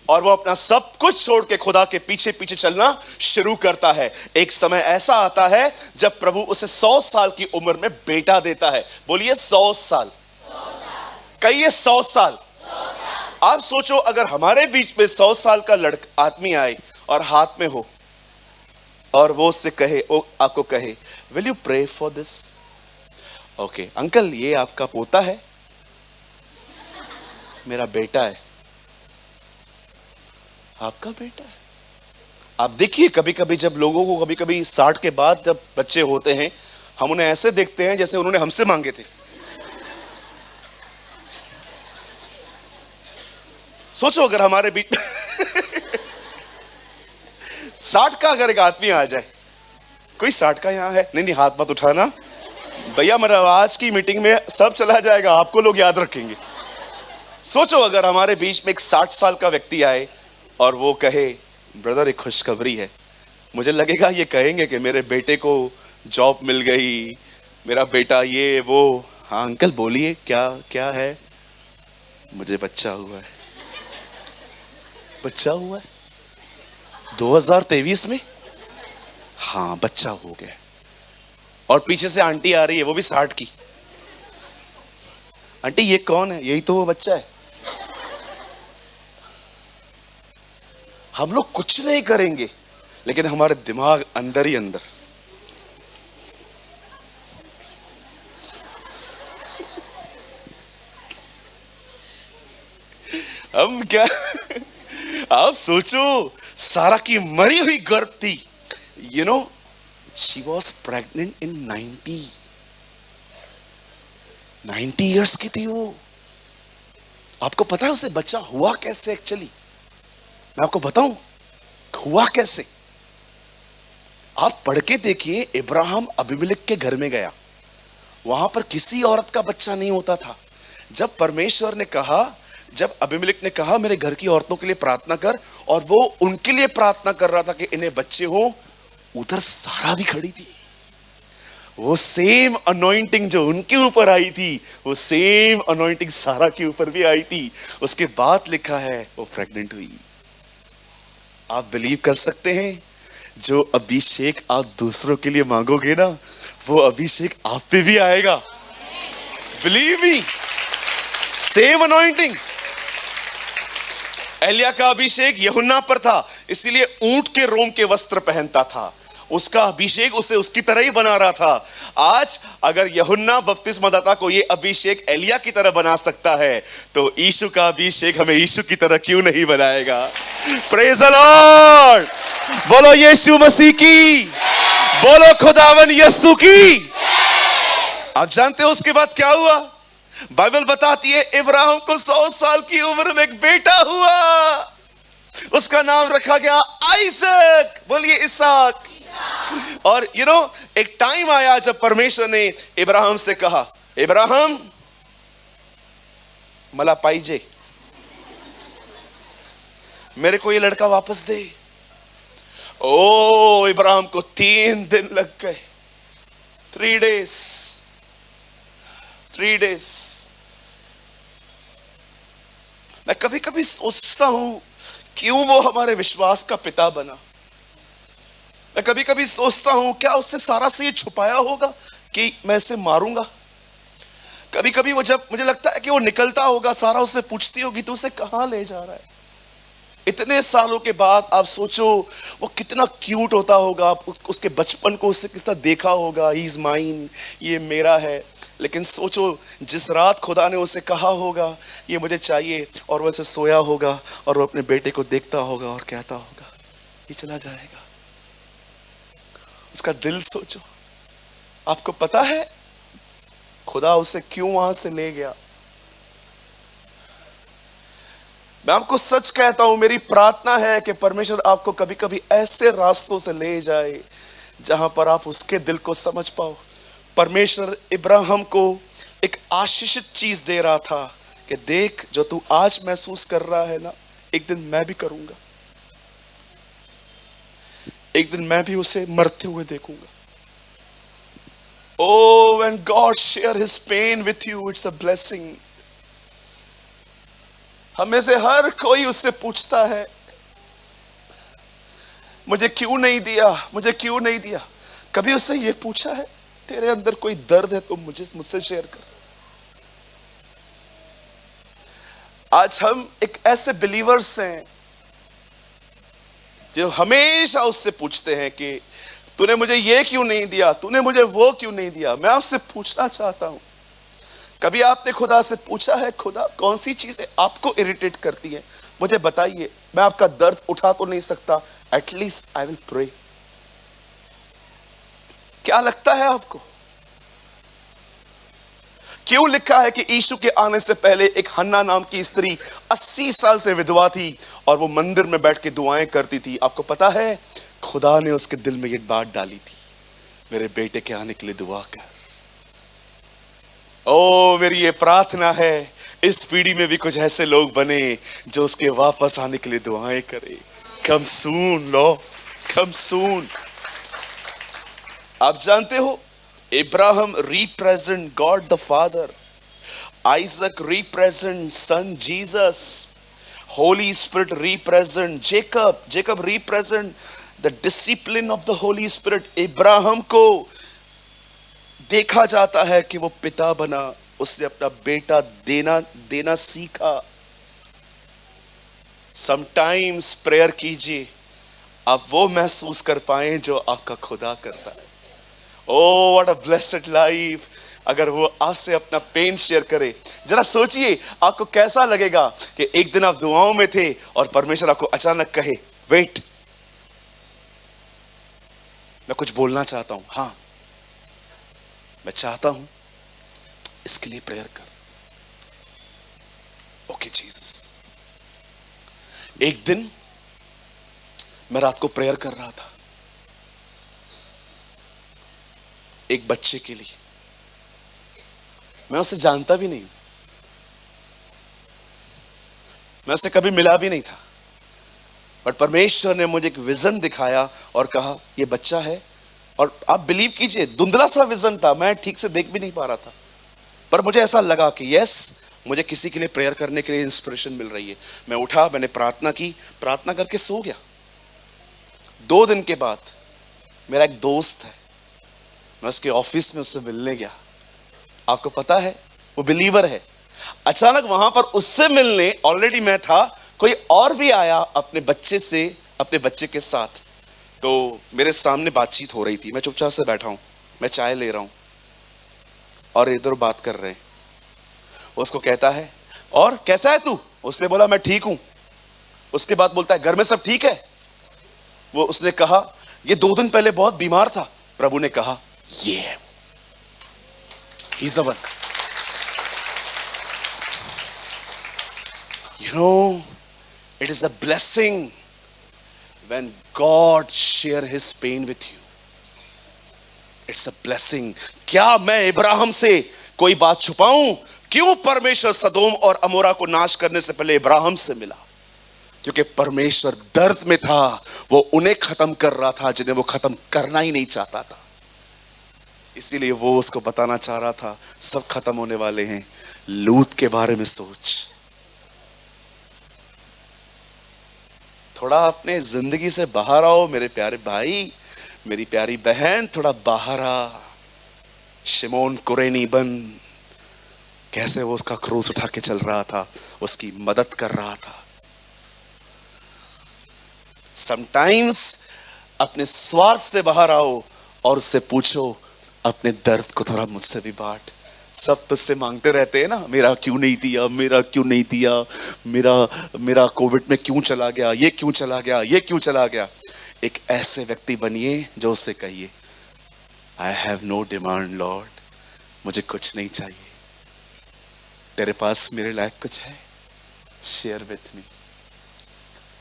और वो अपना सब कुछ छोड़ के खुदा के पीछे पीछे चलना शुरू करता है। एक समय ऐसा आता है जब प्रभु उसे 100 साल की उम्र में बेटा देता है। बोलिए 100 साल। कहिए 100 साल। आप सोचो, अगर हमारे बीच में 100 साल का लड़का आदमी आए और हाथ में हो और वो उससे कहे, वो आपको कहे will you pray for this? Okay uncle, ये आपका पोता है? मेरा बेटा है। आपका बेटा है? आप देखिए, कभी कभी जब लोगों को कभी कभी 60 के बाद जब बच्चे होते हैं, हम उन्हें ऐसे देखते हैं जैसे उन्होंने हमसे मांगे थे। सोचो अगर हमारे बीच 60 का अगर एक आदमी आ जाए, कोई 60 का यहां है? नहीं, हाथ मत उठाना भैया, मेरा आज की मीटिंग में सब चला जाएगा, आपको लोग याद रखेंगे। सोचो अगर हमारे बीच में एक 60 साल का व्यक्ति आए और वो कहे ब्रदर एक खुशखबरी है। मुझे लगेगा ये कहेंगे कि मेरे बेटे को जॉब मिल गई, मेरा बेटा ये वो। हाँ अंकल बोलिए, क्या क्या है? मुझे बच्चा हुआ है। बच्चा हुआ है 2023 में? हाँ बच्चा हो गया। और पीछे से आंटी आ रही है, वो भी 60 की। आंटी ये कौन है? यही तो वो बच्चा है। हम लोग कुछ नहीं करेंगे, लेकिन हमारे दिमाग अंदर ही अंदर, हम क्या आप सोचो, सारा की मरी हुई गर्भ थी। You know she was pregnant in 90 years की थी वो। आपको पता है उसे बच्चा हुआ कैसे? एक्चुअली मैं आपको बताऊं हुआ कैसे। आप पढ़ के देखिए, इब्राहिम अबीमेलेक के घर में गया, वहां पर किसी औरत का बच्चा नहीं होता था। जब परमेश्वर ने कहा, जब अबीमेलेक ने कहा मेरे घर की औरतों के लिए प्रार्थना कर, और वो उनके लिए प्रार्थना कर रहा था कि इन्हें बच्चे हो, उधर सारा भी खड़ी थी। वो सेम अनॉइंटिंग जो उनके ऊपर आई थी, वो सेम अनॉइंटिंग सारा के ऊपर भी आई थी। उसके बाद लिखा है वो प्रेग्नेंट हुई। आप बिलीव कर सकते हैं, जो अभिषेक आप दूसरों के लिए मांगोगे ना, वो अभिषेक आप पे भी आएगा। Believe me, same anointing. एलिया का अभिषेक यूहन्ना पर था, इसीलिए ऊंट के रोम के वस्त्र पहनता था। उसका अभिषेक उसे उसकी तरह ही बना रहा था। आज अगर यूहन्ना बपतिस्मादाता को ये अभिषेक एलिया की तरह बना सकता है, तो यीशु का अभिषेक हमें यीशु की तरह क्यों नहीं बनाएगा? Praise the Lord. बोलो यीशु मसीह की, बोलो खुदावन यीशु की। आप जानते हो उसके बाद क्या हुआ? बाइबल बताती है इब्राहिम को 100 साल की उम्र में एक बेटा हुआ। उसका नाम रखा गया आइजक। बोलिए इसहाक। और एक टाइम आया जब परमेश्वर ने इब्राहिम से कहा, इब्राहिम मला पाइजे, मेरे को ये लड़का वापस दे। ओ इब्राहिम को 3 दिन लग गए, 3 डेज। मैं कभी कभी सोचता हूं क्यों वो हमारे विश्वास का पिता बना। मैं कभी कभी सोचता हूं क्या उससे सारा से ये छुपाया होगा कि मैं इसे मारूंगा। कभी कभी वो, जब मुझे लगता है कि वो निकलता होगा, सारा उससे पूछती होगी तू उसे कहां ले जा रहा है। इतने सालों के बाद आप सोचो वो कितना क्यूट होता होगा। आप उसके बचपन को उससे किस तरह देखा होगा, ही इज माइन, ये मेरा है। लेकिन सोचो जिस रात खुदा ने उसे कहा होगा ये मुझे चाहिए, और वैसे सोया होगा और वो अपने बेटे को देखता होगा और कहता होगा ये चला जाएगा। उसका दिल सोचो। आपको पता है खुदा उसे क्यों वहां से ले गया? मैं आपको सच कहता हूं, मेरी प्रार्थना है कि परमेश्वर आपको कभी कभी ऐसे रास्तों से ले जाए जहां पर आप उसके दिल को समझ पाओ। परमेश्वर इब्राहिम को एक आशीषित चीज दे रहा था कि देख, जो तू आज महसूस कर रहा है ना, एक दिन मैं भी करूंगा। एक दिन मैं भी उसे मरते हुए देखूंगा। Oh, when God share his pain with you, it's a blessing. हमें से हर कोई उससे पूछता है मुझे क्यों नहीं दिया, मुझे क्यों नहीं दिया। कभी उससे ये पूछा है तेरे अंदर कोई दर्द है तो मुझसे शेयर कर। आज हम एक ऐसे बिलीवर्स हैं जो हमेशा उससे पूछते हैं कि तूने मुझे ये क्यों नहीं दिया, तूने मुझे वो क्यों नहीं दिया। मैं आपसे पूछना चाहता हूं, कभी आपने खुदा से पूछा है खुदा कौन सी चीजें आपको इरिटेट करती हैं, मुझे बताइए। मैं आपका दर्द उठा तो नहीं सकता, एटलीस्ट आई विल प्रे। क्या लगता है आपको क्यों लिखा है कि यीशु के आने से पहले एक हन्ना नाम की स्त्री 80 साल से विधवा थी और वो मंदिर में बैठ के दुआएं करती थी? आपको पता है खुदा ने उसके दिल में ये बात डाली थी, मेरे बेटे के आने के लिए दुआ कर। ओ मेरी ये प्रार्थना है इस पीढ़ी में भी कुछ ऐसे लोग बने जो उसके वापस आने के लिए दुआएं करें। कम सून लो, कम सून। आप जानते हो Abraham represent God the Father, Isaac represent Son Jesus, Holy Spirit represent Jacob represent the discipline of the Holi spirit. Ibrahim को देखा जाता है कि वो पिता बना, उसने अपना बेटा देना सीखा। समटाइम्स प्रेयर कीजिए, आप वो महसूस कर पाए जो आपका खुदा करता है। Oh what a blessed life. अगर वो आपसे अपना पेन शेयर करे, जरा सोचिए आपको कैसा लगेगा कि एक दिन आप दुआओं में थे और परमेश्वर आपको अचानक कहे, वेट, मैं कुछ बोलना चाहता हूं। हाँ, मैं चाहता हूं, इसके लिए प्रेयर कर। Okay Jesus. एक दिन मैं रात को प्रेयर कर रहा था एक बच्चे के लिए। मैं उसे जानता भी नहीं, मैं उससे कभी मिला भी नहीं था, बट परमेश्वर ने मुझे एक विजन दिखाया और कहा ये बच्चा है। और आप बिलीव कीजिए, धुंधला सा विजन था, मैं ठीक से देख भी नहीं पा रहा था, पर मुझे ऐसा लगा कि यस, मुझे किसी के लिए प्रेयर करने के लिए इंस्पिरेशन मिल रही है। मैं उठा, मैंने प्रार्थना की, प्रार्थना करके सो गया। 2 दिन के बाद मेरा एक दोस्त है, मैं उसके ऑफिस में उससे मिलने गया। आपको पता है वो बिलीवर है। अचानक वहां पर उससे मिलने ऑलरेडी मैं था, कोई और भी आया अपने बच्चे के साथ। तो मेरे सामने बातचीत हो रही थी, मैं चुपचाप से बैठा हूं, मैं चाय ले रहा हूं और इधर बात कर रहे हैं। उसको कहता है, और कैसा है तू? उसने बोला मैं ठीक हूं। उसके बाद बोलता है घर में सब ठीक है? उसने कहा ये 2 दिन पहले बहुत बीमार था। प्रभु ने कहा ये है, he's the one. You know, it is a blessing when God share his pain with you. It's a blessing. क्या मैं इब्राहिम से कोई बात छुपाऊं? क्यों परमेश्वर सदोम और अमोरा को नाश करने से पहले इब्राहिम से मिला? क्योंकि परमेश्वर दर्द में था, वो उन्हें खत्म कर रहा था जिन्हें वो खत्म करना ही नहीं चाहता था। इसीलिए वो उसको बताना चाह रहा था सब खत्म होने वाले हैं, लूत के बारे में सोच। थोड़ा अपने जिंदगी से बाहर आओ मेरे प्यारे भाई, मेरी प्यारी बहन, थोड़ा बाहर आ। शिमोन कुरेनी बन, कैसे वो उसका क्रूस उठा के चल रहा था, उसकी मदद कर रहा था। समटाइम्स अपने स्वार्थ से बाहर आओ और उससे पूछो अपने दर्द को थोड़ा मुझसे भी बांट। सब तुझसे मांगते रहते हैं ना, मेरा क्यों नहीं दिया, मेरा क्यों नहीं दिया, मेरा कोविड में क्यों चला गया, ये क्यों चला गया, ये क्यों चला गया। एक ऐसे व्यक्ति बनिए जो उससे कहिए, I have no demand lord, मुझे कुछ नहीं चाहिए, तेरे पास मेरे लायक कुछ है, शेयर विथ मी।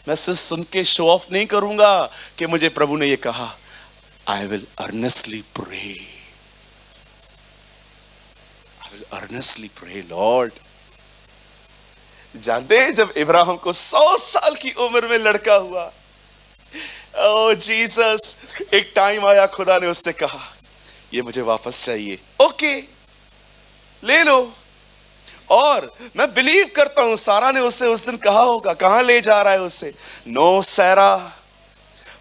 मैं सिर्फ सुन के शो ऑफ नहीं करूंगा कि मुझे प्रभु ने ये कहा, I will earnestly pray, I will earnestly pray lord. जानते हैं जब इब्राहिम को 100 साल की उम्र में लड़का हुआ, ओ जीसस, एक टाइम आया खुदा ने उससे कहा ये मुझे वापस चाहिए। ओके, ले लो। और मैं बिलीव करता हूं सारा ने उससे उस दिन कहा होगा, कहां ले जा रहा है उसे? नो सैरा,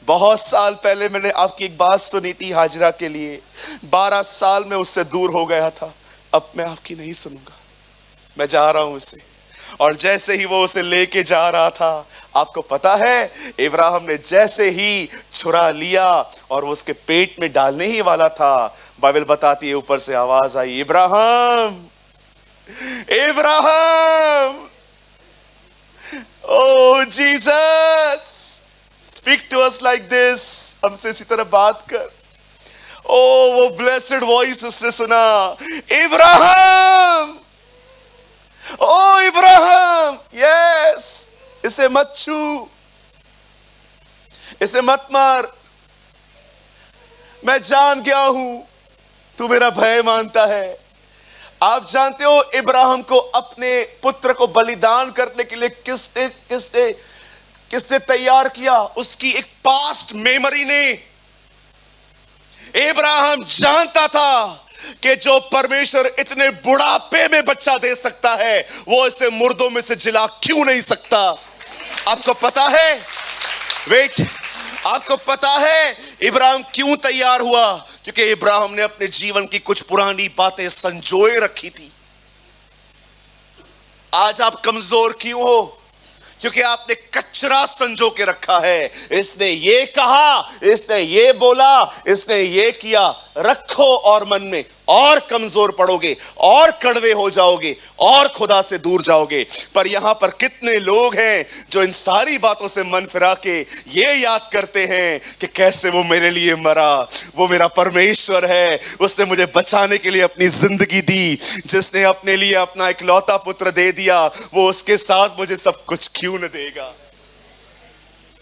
बहुत साल पहले मैंने आपकी एक बात सुनी थी हाजरा के लिए, 12 साल में उससे दूर हो गया था, अब मैं आपकी नहीं सुनूंगा, मैं जा रहा हूं उसे। और जैसे ही वो उसे लेके जा रहा था, आपको पता है इब्राहिम ने जैसे ही छुरा लिया और वो उसके पेट में डालने ही वाला था, बाइबल बताती है ऊपर से आवाज आई, इब्राहिम, इब्राहिम, oh Jesus, speak to us like this, हमसे इसी तरह बात कर। ओ वो ब्लेस्ड वॉइस उससे सुना, इब्राहिम, ओ इब्राहिम, यस, इसे मत छू, इसे मत मार, मैं जान गया हूं तू मेरा भय मानता है। आप जानते हो इब्राहिम को अपने पुत्र को बलिदान करने के लिए किसने तैयार किया? उसकी एक पास्ट मेमोरी ने। इब्राहिम जानता था कि जो परमेश्वर इतने बुढ़ापे में बच्चा दे सकता है, वो इसे मुर्दों में से जिला क्यों नहीं सकता? आपको पता है, वेट, आपको पता है इब्राहिम क्यों तैयार हुआ? क्योंकि इब्राहिम ने अपने जीवन की कुछ पुरानी बातें संजोए रखी थी। आज आप कमजोर क्यों हो? क्योंकि आपने कचरा संजो के रखा है। इसने ये कहा, इसने ये बोला, इसने ये किया। रखो और मन में, और कमजोर पड़ोगे, और कड़वे हो जाओगे, और खुदा से दूर जाओगे। पर यहां पर कितने लोग हैं जो इन सारी बातों से मन फिरा के ये याद करते हैं कि कैसे वो मेरे लिए मरा, वो मेरा परमेश्वर है, उसने मुझे बचाने के लिए अपनी जिंदगी दी, जिसने अपने लिए अपना इकलौता पुत्र दे दिया, वो उसके साथ मुझे सब कुछ क्यों न देगा?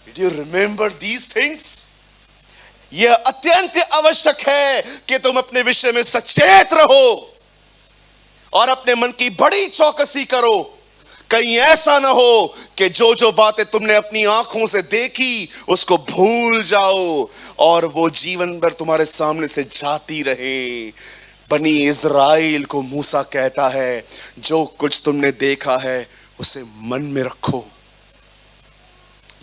Did you remember these things? यह अत्यंत आवश्यक है कि तुम अपने विषय में सचेत रहो और अपने मन की बड़ी चौकसी करो। कहीं ऐसा ना हो कि जो जो बातें तुमने अपनी आंखों से देखी उसको भूल जाओ और वो जीवन भर तुम्हारे सामने से जाती रहे। बनी इज़राइल को मूसा कहता है, जो कुछ तुमने देखा है उसे मन में रखो।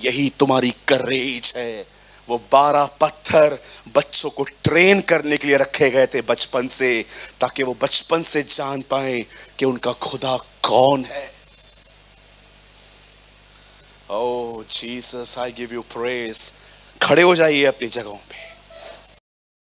यही तुम्हारी करेज है। वो 12 पत्थर बच्चों को ट्रेन करने के लिए रखे गए थे बचपन से, ताकि वो बचपन से जान पाए कि उनका खुदा कौन है। Oh Jesus, I give you praise. खड़े हो जाइए अपनी जगहों पे।